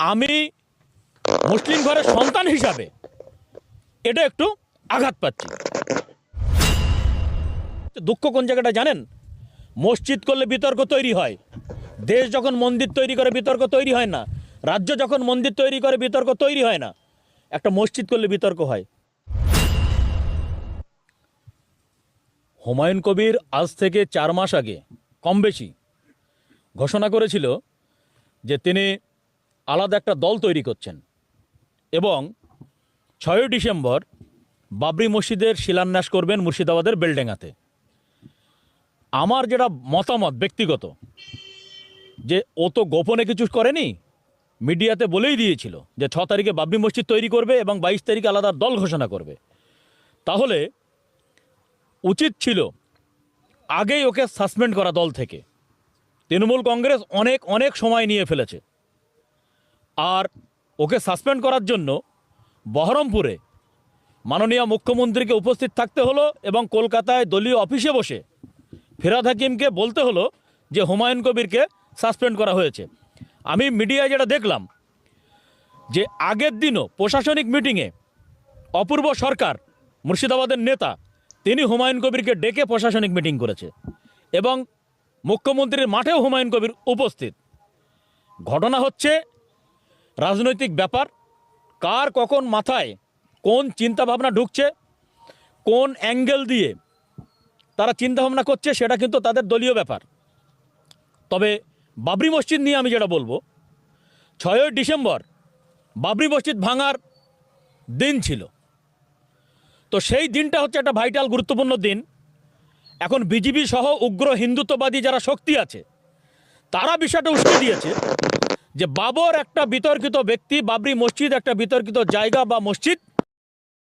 আমি মুসলিম ঘরের সন্তান হিসাবে এটা একটু আঘাত পাচ্ছি। দুঃখ কোন জায়গাটা জানেন? মসজিদ করলে বিতর্ক তৈরি হয়, দেশ যখন মন্দির তৈরি করে বিতর্ক তৈরি হয় না, রাজ্য যখন মন্দির তৈরি করে বিতর্ক তৈরি হয় না, একটা মসজিদ করলে বিতর্ক হয়। হুমায়ুন কবির আজ থেকে 4 মাস আগে কম বেশি ঘোষণা করেছিল যে তিনি আলাদা একটা দল তৈরি করছেন এবং 6ই ডিসেম্বর বাবরি মসজিদের শিলান্যাস করবেন মুর্শিদাবাদের বেলডেঙ্গাতে। আমার যেটা মতামত ব্যক্তিগত, যে ও তো গোপনে কিছু করেনি, মিডিয়াতে বলেই দিয়েছিল যে 6 তারিখে বাবরি মসজিদ তৈরি করবে এবং 22 তারিখে আলাদা দল ঘোষণা করবে। তাহলে উচিত ছিল আগেই ওকে সাসপেন্ড করা দল থেকে। তৃণমূল কংগ্রেস অনেক সময় নিয়ে ফেলেছে, আর ওকে সাসপেন্ড করার জন্য বহরমপুরে মাননীয় মুখ্যমন্ত্রীকে উপস্থিত থাকতে হলো এবং কলকাতায় দলীয় অফিসে বসে ফিরহাদ হাকিমকে বলতে হলো যে হুমায়ুন কবিরকে সাসপেন্ড করা হয়েছে। আমি মিডিয়ায় যেটা দেখলাম যে আগের দিনও প্রশাসনিক মিটিংয়ে অপূর্ব সরকার মুর্শিদাবাদের নেতা, তিনি হুমায়ুন কবিরকে ডেকে প্রশাসনিক মিটিং করেছে এবং মুখ্যমন্ত্রীর মাঠেও হুমায়ুন কবির উপস্থিত। ঘটনা হচ্ছে রাজনৈতিক ব্যাপার, কার কখন মাথায় কোন চিন্তাভাবনা ঢুকছে, কোন অ্যাঙ্গেল দিয়ে তারা চিন্তাভাবনা করছে, সেটা কিন্তু তাদের দলীয় ব্যাপার। তবে বাবরি মসজিদ নিয়ে আমি যেটা বলবো, 6ই ডিসেম্বর বাবরি মসজিদ ভাঙার দিন ছিল, তো সেই দিনটা হচ্ছে একটা ভাইটাল গুরুত্বপূর্ণ দিন। এখন বিজেপি সহ উগ্র হিন্দুত্ববাদী যারা শক্তি আছে, তারা বিষয়টা উস্কে দিয়েছে যে বাবর একটা বিতর্কিত ব্যক্তি, বাবরি মসজিদ একটা বিতর্কিত জায়গা বা মসজিদ,